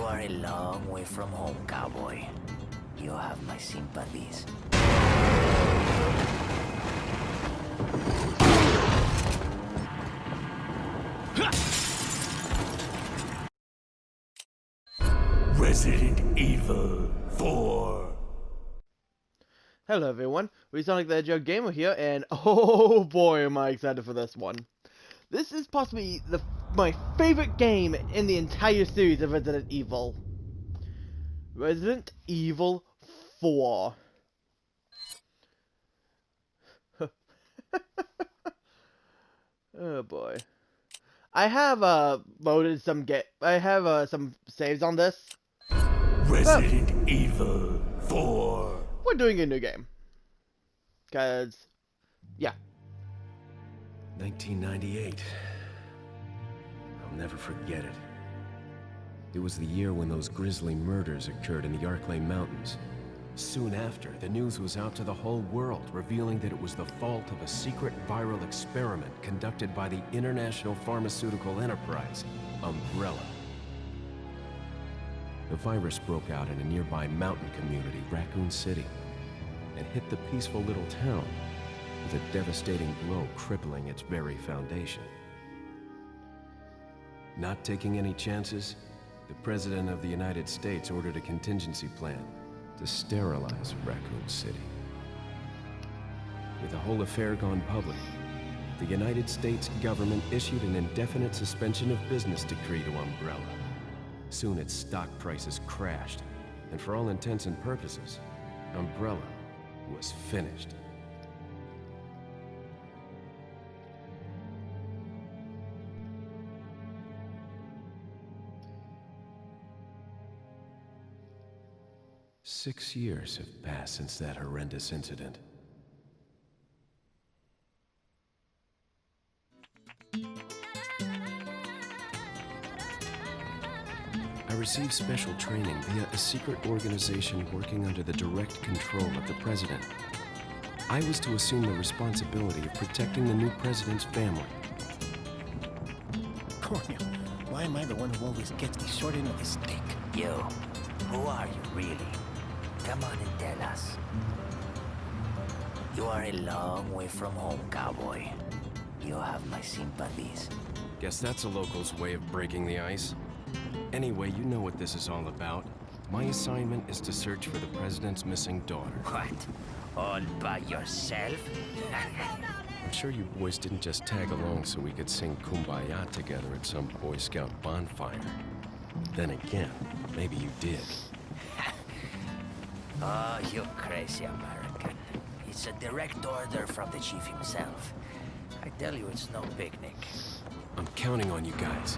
You are a long way from home, cowboy. You have my sympathies. Resident Evil 4. Hello everyone, we Sonic the Hedgehog Gamer here, and oh boy am I excited for this one. This is possibly my favorite game in the entire series of Resident Evil. Resident Evil 4. Oh boy. I have loaded some some saves on this. Resident Evil 4. We're doing a new game. Cause yeah. 1998. I'll never forget it. It was the year when those grisly murders occurred in the Arklay Mountains. Soon after, the news was out to the whole world, revealing that it was the fault of a secret viral experiment conducted by the international pharmaceutical enterprise, Umbrella. The virus broke out in a nearby mountain community, Raccoon City, and hit the peaceful little town with a devastating blow crippling its very foundation. Not taking any chances, the President of the United States ordered a contingency plan to sterilize Raccoon City. With the whole affair gone public, the United States government issued an indefinite suspension of business decree to Umbrella. Soon its stock prices crashed, and for all intents and purposes, Umbrella was finished. Six years have passed since that horrendous incident. I received special training via a secret organization working under the direct control of the president. I was to assume the responsibility of protecting the new president's family. Cornel, why am I the one who always gets the short end of the stick? You, who are you really? Come on and tell us. You are a long way from home, cowboy. You have my sympathies. Guess that's a local's way of breaking the ice. Anyway, you know what this is all about. My assignment is to search for the president's missing daughter. What? All by yourself? I'm sure you boys didn't just tag along so we could sing Kumbaya together at some Boy Scout bonfire. Then again, maybe you did. Oh, you crazy American. It's a direct order from the chief himself. I tell you, it's no picnic. I'm counting on you guys.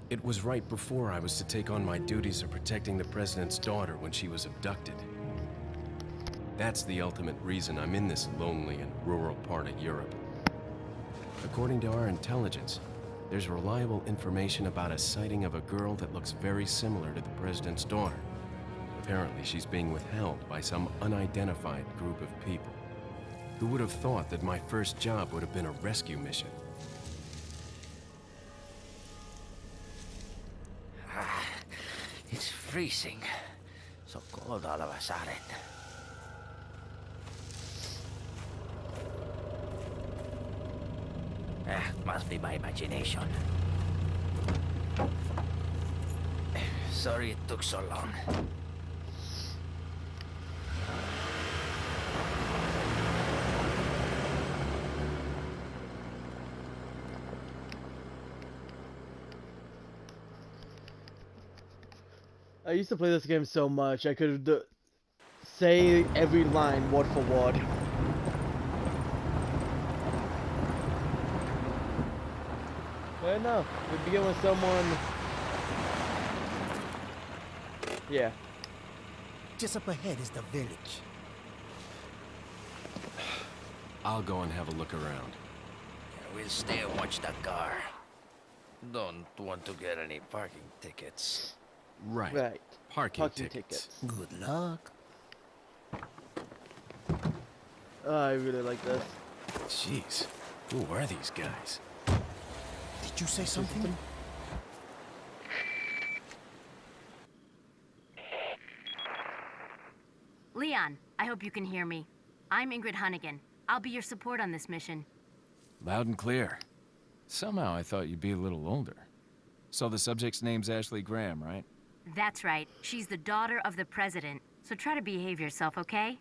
It was right before I was to take on my duties of protecting the president's daughter when she was abducted. That's the ultimate reason I'm in this lonely and rural part of Europe. According to our intelligence, there's reliable information about a sighting of a girl that looks very similar to the president's daughter. Apparently, she's being withheld by some unidentified group of people. Who would have thought that my first job would have been a rescue mission? It's freezing. So cold all of a sudden. Must be my imagination. Sorry it took so long. I used to play this game so much, I could say every line word for word. But no, we begin with someone... Yeah. Just up ahead is the village. I'll go and have a look around. We'll stay and watch the car. Don't want to get any parking tickets. Right. Right. Parking tickets. Good luck. Oh, I really like this. Jeez. Who are these guys? Did you say something? Leon, I hope you can hear me. I'm Ingrid Hunnigan. I'll be your support on this mission. Loud and clear. Somehow I thought you'd be a little older. So the subject's name's Ashley Graham, right? That's right. She's the daughter of the president. So try to behave yourself, okay?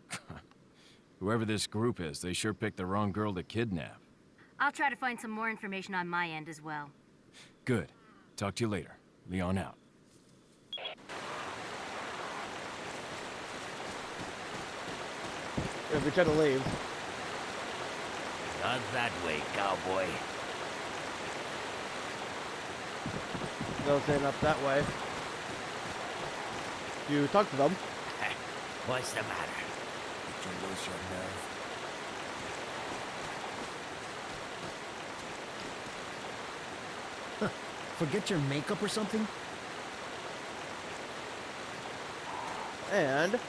Whoever this group is, they sure picked the wrong girl to kidnap. I'll try to find some more information on my end as well. Good. Talk to you later. Leon out. If we try to leave. Not that way, cowboy. They'll stand up that way. You talk to them. What's the matter? Did you lose your nerve? Huh, forget your makeup or something? And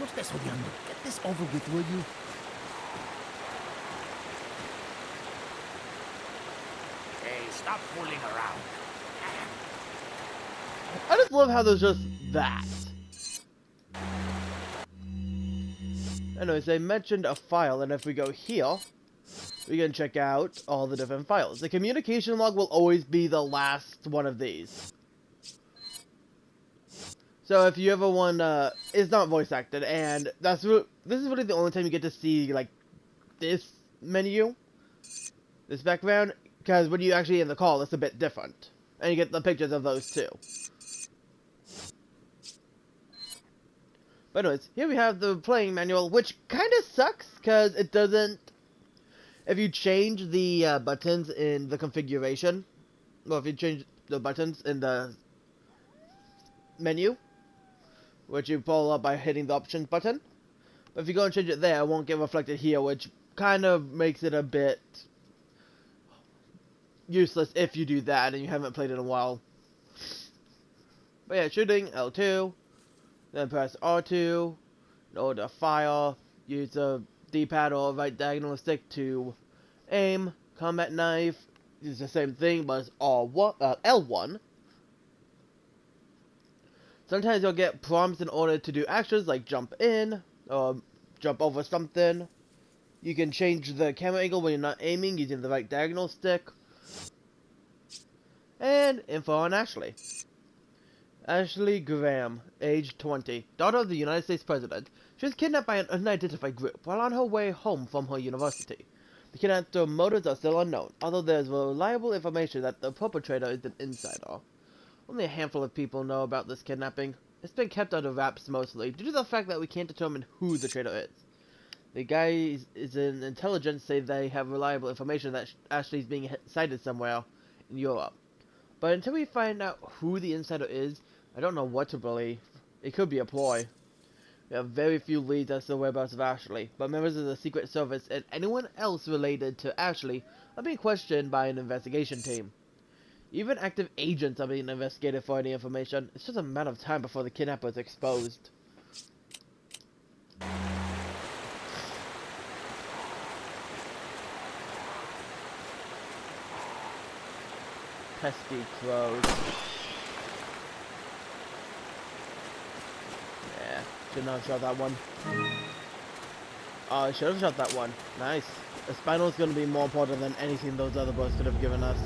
No estés odiando. Get this over with, will you? Hey, stop fooling around. I just love how there's just that. Anyways, they mentioned a file, and if we go here, we can check out all the different files. The communication log will always be the last one of these. So if you ever want, it's not voice acted, and this is really the only time you get to see, like, this menu, this background, because when you actually end the call, it's a bit different. And you get the pictures of those too. But anyways, here we have the playing manual, which kind of sucks, because it doesn't... If you change the buttons in the configuration, well, if you change the buttons in the menu, which you pull up by hitting the options button, but if you go and change it there, it won't get reflected here, which kind of makes it a bit useless if you do that and you haven't played it in a while. But yeah, shooting, L2, then press R2, in order to fire, use the D-pad or right diagonal stick to aim, combat knife, it's the same thing, but it's L1. Sometimes you'll get prompts in order to do actions like jump in, or jump over something. You can change the camera angle when you're not aiming using the right diagonal stick. And info on Ashley. Ashley Graham, age 20, daughter of the United States President. She was kidnapped by an unidentified group while on her way home from her university. The kidnapper motives are still unknown, although there is reliable information that the perpetrator is an insider. Only a handful of people know about this kidnapping. It's been kept under wraps mostly, due to the fact that we can't determine who the traitor is. The guys in intelligence say they have reliable information that Ashley's being sighted somewhere in Europe. But until we find out who the insider is, I don't know what to believe. It could be a ploy. We have very few leads as to the whereabouts of Ashley, but members of the Secret Service and anyone else related to Ashley are being questioned by an investigation team. Even active agents are being investigated for any information. It's just a matter of time before the kidnapper is exposed. Pesky crows. Yeah, should not have shot that one. Oh, I should have shot that one. Nice. The spinal is going to be more important than anything those other boys could have given us.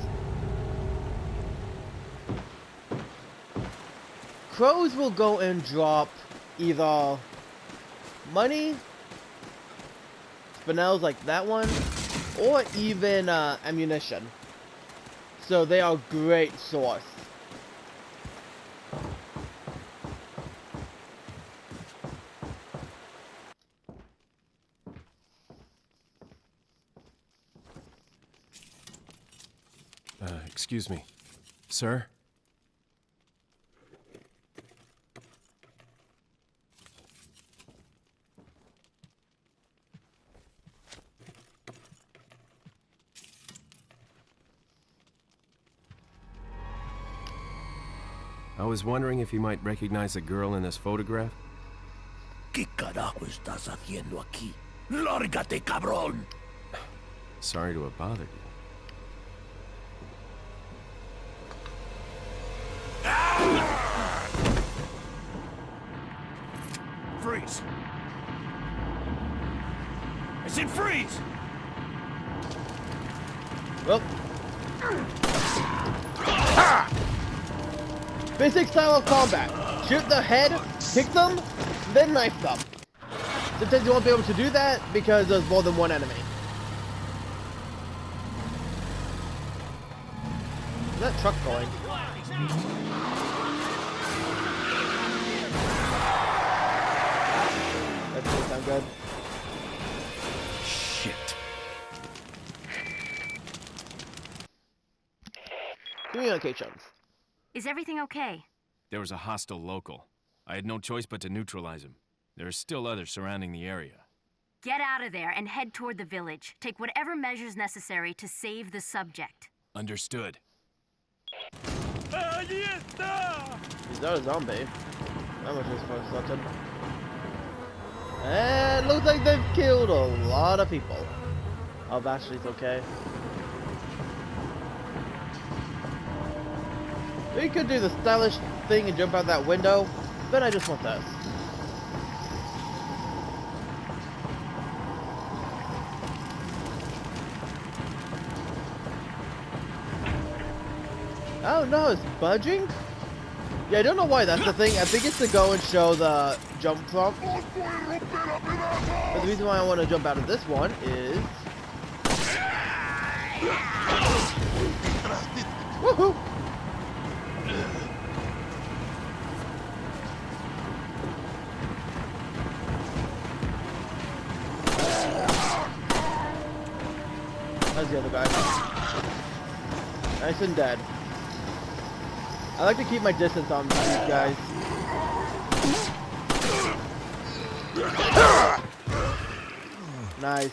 Crows will go and drop either money, spinels like that one, or even ammunition. So they are a great source. Excuse me. Sir? I was wondering if you might recognize the girl in this photograph? ¿Qué carajo estás haciendo aquí? ¡Lárgate, cabrón! Sorry to have bothered you. Freeze! I said freeze! Well. Basic style of combat. Shoot the head, kick them, then knife them. Sometimes you won't be able to do that because there's more than one enemy. Is that truck going? That doesn't sound good. Shit. Communications. Is everything okay? There was a hostile local. I had no choice but to neutralize him. There are still others surrounding the area. Get out of there and head toward the village. Take whatever measures necessary to save the subject. Understood. He's not a zombie. That much is for certain. And looks like they've killed a lot of people. Oh, Ashley's okay. We could do the stylish thing and jump out that window, but I just want this. Oh no, it's budging? Yeah, I don't know why that's the thing. I think it's to go and show the jump prompt. But the reason why I want to jump out of this one is... Woohoo! That's the other guy. Nice and dead. I like to keep my distance on these guys. Nice.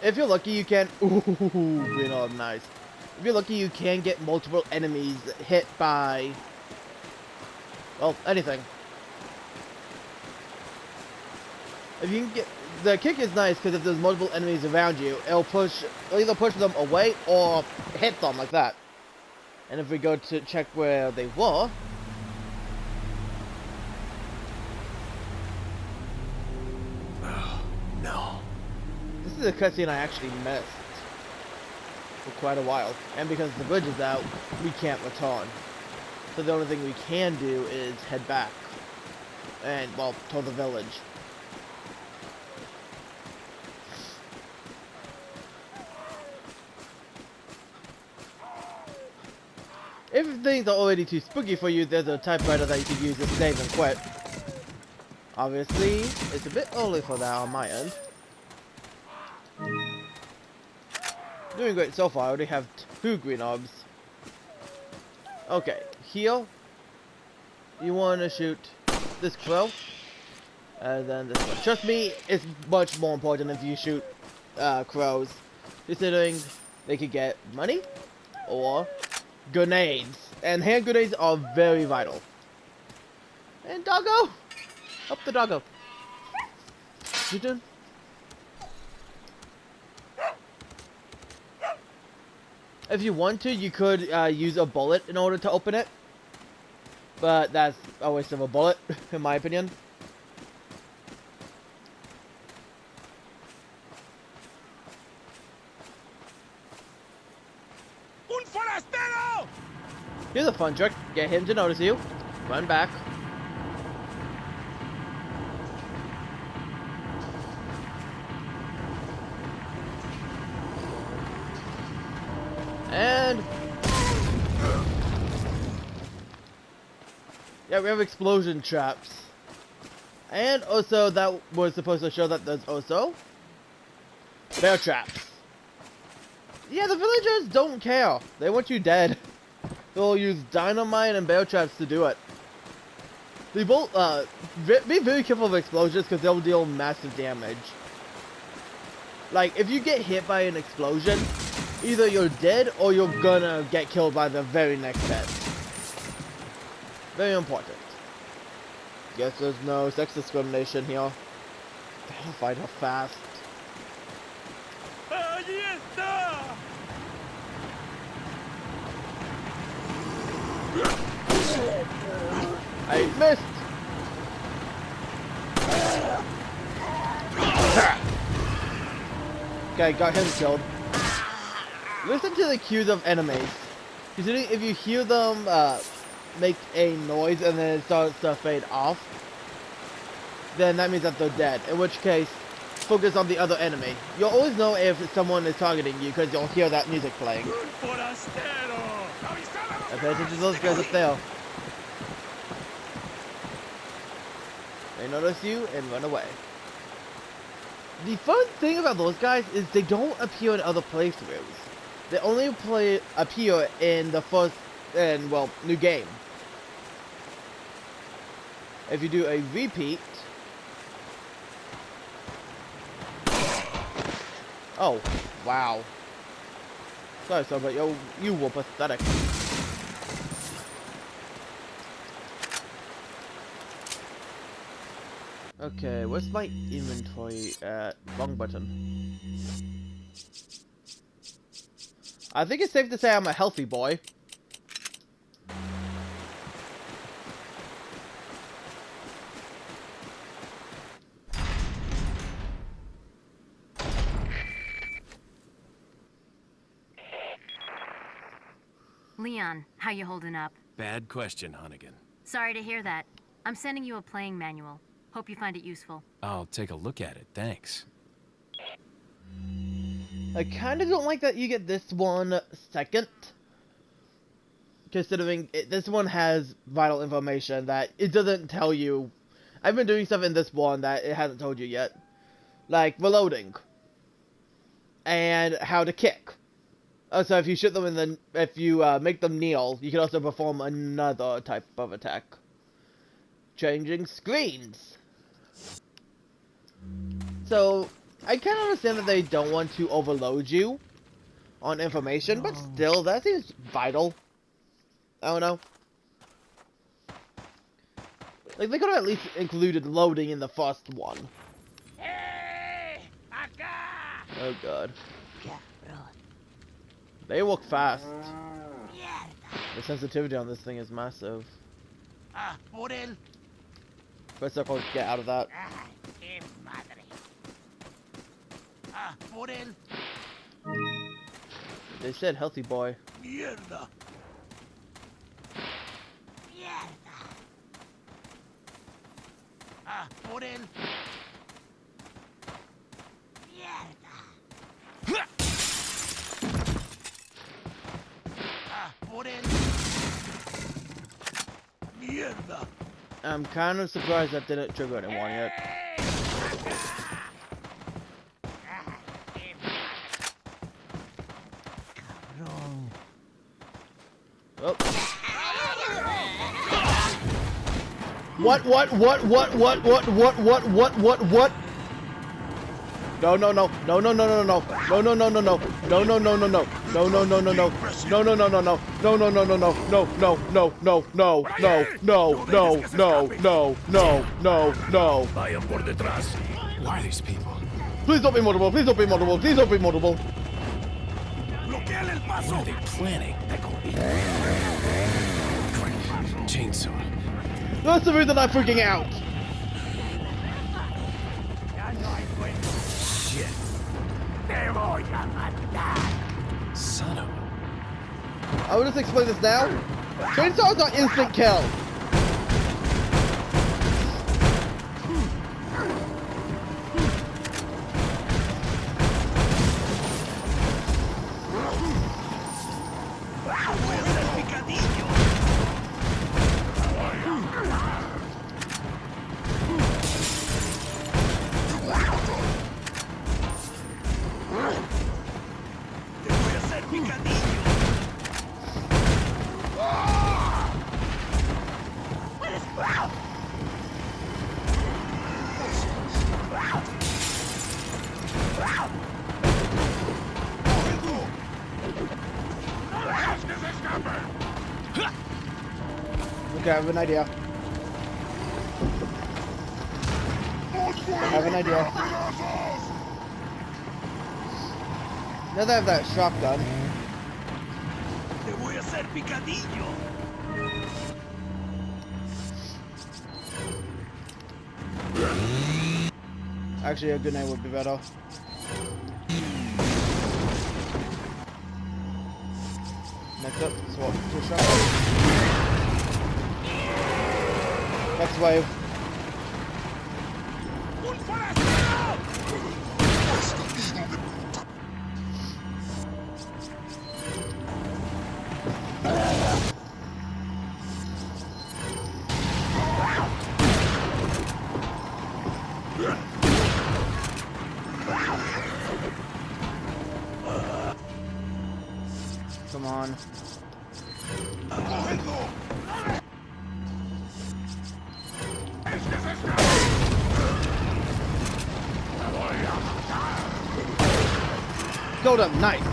If you're lucky, you can... Ooh, green orb, nice. If you're lucky, you can get multiple enemies hit by... Well, anything. If you can get... The kick is nice because if there's multiple enemies around you, it'll either push them away or hit them like that. And if we go to check where they were... Oh, no. This is a cutscene I actually missed for quite a while. And because the bridge is out, we can't return. So the only thing we can do is head back. And, well, toward the village. If things are already too spooky for you, there's a typewriter that you can use to save and quit. Obviously, it's a bit early for that on my end. Doing great so far. I already have 2 green orbs. Okay, here. You want to shoot this crow. And then this one. Trust me, it's much more important if you shoot crows. Considering they could get money or grenades. And hand grenades are very vital. And doggo! Up the doggo. You doing? If you want to, you could use a bullet in order to open it. But that's a waste of a bullet, in my opinion. Un forastero! Here's a fun trick. Get him to notice you. Run back. And... yeah, we have explosion traps. And also, that was supposed to show that there's also bear traps. Yeah, the villagers don't care. They want you dead. They'll use dynamite and bear traps to do it. They both, be very careful of explosions because they'll deal massive damage. Like, if you get hit by an explosion, either you're dead or you're gonna get killed by the very next hit. Very important. Guess there's no sex discrimination here. Gotta fight her fast. ¡Allí está! I missed! Okay, got him killed. Listen to the cues of enemies. Considering if you hear them make a noise and then it starts to fade off, then that means that they're dead. In which case, focus on the other enemy. You'll always know if someone is targeting you because you'll hear that music playing. ¡Un forastero! ¡Avisad a I pay attention to those guys up there. They notice you and run away. The fun thing about those guys is they don't appear in other playthroughs. They only appear in the first, new game. If you do a repeat... Oh, wow. Sorry, sir, but you were pathetic. Okay, where's my inventory at? Wrong button. I think it's safe to say I'm a healthy boy. Leon, how you holding up? Bad question, Hunnigan. Sorry to hear that. I'm sending you a playing manual. Hope you find it useful. I'll take a look at it, thanks. I kind of don't like that you get this one second. Considering this one has vital information that it doesn't tell you. I've been doing stuff in this one that it hasn't told you yet. Like reloading. And how to kick. So if you shoot them if you make them kneel, you can also perform another type of attack. Changing screens. So, I kind of understand that they don't want to overload you on information, but still, that seems vital. I don't know. Like, they could have at least included loading in the first one. Oh god. They walk fast. The sensitivity on this thing is massive. First circle, get out of that. They said healthy boy. ¡Mierda! ¡Por él! ¡Por él! ¡Mierda! I'm kind of surprised that didn't trigger anyone yet. Oh. What? No. Vayan por detrás. Who are these people? Please don't be multiple. Please don't be multiple. Please don't be multiple. Bloqueale el paso. What are they planning? Chainsaw. That's the reason I'm freaking out. Shit. Te voy a matar. Son of a... I will just explain this now. Chainsaws are instant kill. Okay, I have an idea. I have an idea. Now that I have that shotgun, Te voy a hacer picadillo. actually a grenade would be better. Next up, swap to shotgun. Next wave. ¡Un forastero! Come on. ¡Cogedlo! ¡Este se escapa! ¡Te voy a matar! Killed him, nice.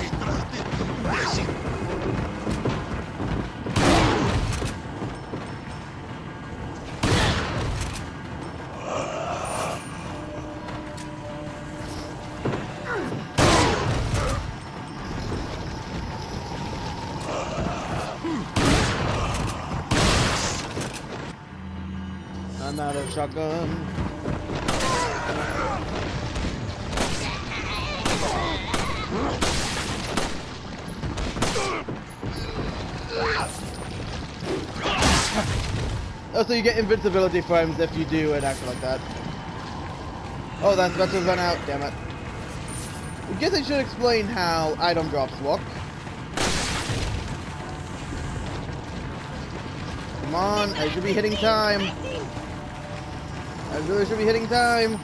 Another shotgun. Oh, so you get invincibility frames if you do an action like that. Oh, that's about to run out, damn it. I guess I should explain how item drops work. Come on, I should be hitting time. I really should be hitting time.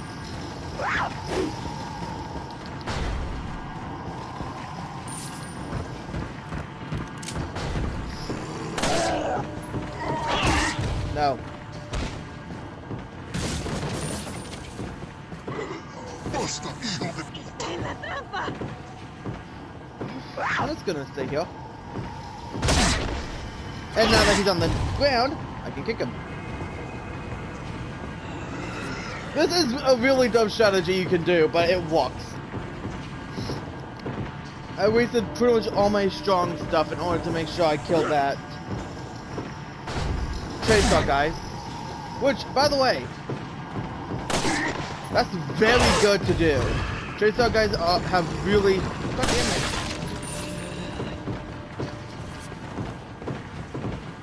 No. I'm just gonna stay here. And now that he's on the ground, I can kick him. This is a really dumb strategy you can do, but it works. I wasted pretty much all my strong stuff in order to make sure I killed that chainsaw guy. Which, by the way, that's very good to do. Chainsaw guys have really... God damn it.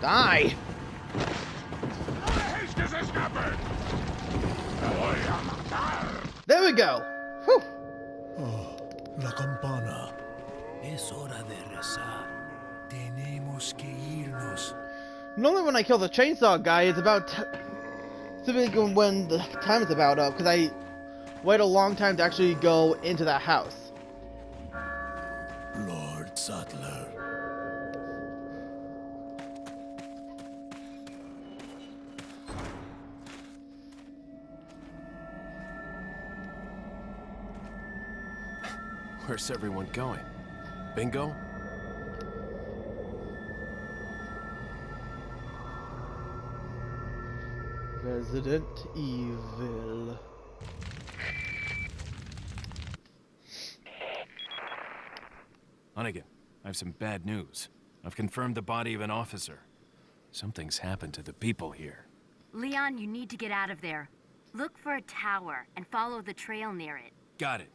Die! ¡Este se escape! ¡Te voy a matar! There we go! Whew. La campana. Es hora de rezar. Tenemos que irnos. Normally when I kill the chainsaw guy, it's about... typically when the time is about up, because I wait a long time to actually go into that house. Lord Sattler. Where's everyone going? Bingo? Resident Evil. Hunnigan, I have some bad news. I've confirmed the body of an officer. Something's happened to the people here. Leon, you need to get out of there. Look for a tower and follow the trail near it. Got it.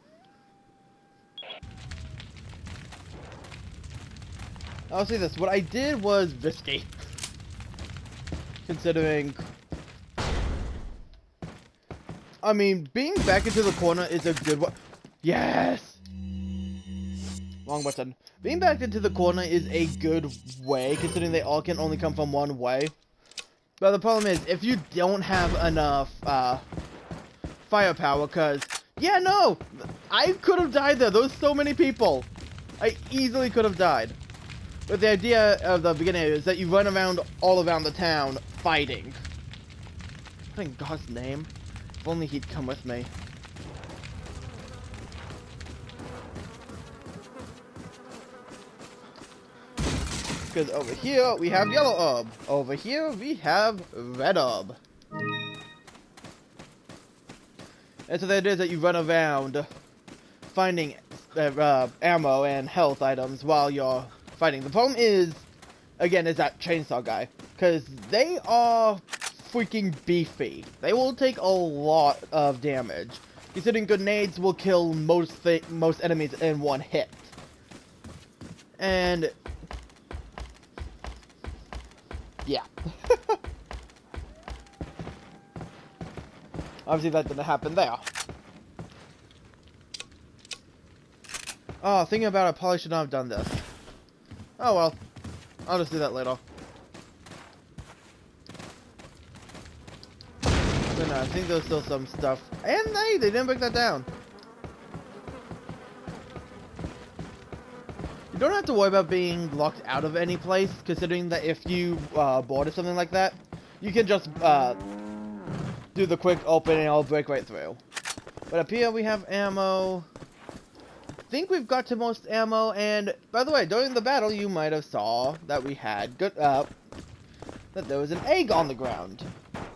I'll say this, what I did was risky. Considering... I mean, being back into the corner is a good one. Yes! Wrong button. Being back into the corner is a good way, considering they all can only come from one way. But the problem is, if you don't have enough, firepower, because... Yeah, no! I could have died there. There was so many people. I easily could have died. But the idea of the beginning is that you run around all around the town fighting. What in God's name? If only he'd come with me. Because over here we have yellow orb. Over here we have red orb. And so the idea is that you run around finding ammo and health items while you're fighting. The problem is, again, is that chainsaw guy. Because they are freaking beefy. They will take a lot of damage. Considering grenades will kill most enemies in one hit. And yeah. Obviously that didn't happen there. Oh, thinking about it, I probably should not have done this. Oh well. I'll just do that later. But no, I think there's still some stuff. And they didn't break that down. You don't have to worry about being locked out of any place, considering that if you boarded something like that, you can just do the quick open and it'll break right through. But up here we have ammo. I think we've got to most ammo, and by the way, during the battle you might have saw that we had good that there was an egg on the ground.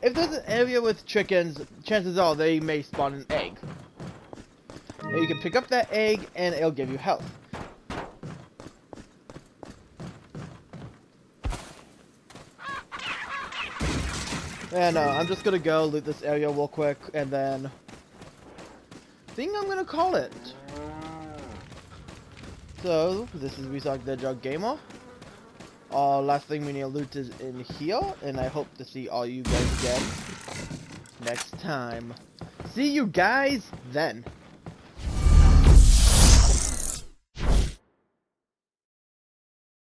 If there's an area with chickens, chances are they may spawn an egg. And you can pick up that egg and it'll give you health. And I'm just gonna go loot this area real quick, and then I think I'm gonna call it. So this is Restock the Drug Gamer. Last thing we need to loot is in here, and I hope to see all you guys again next time. See you guys then.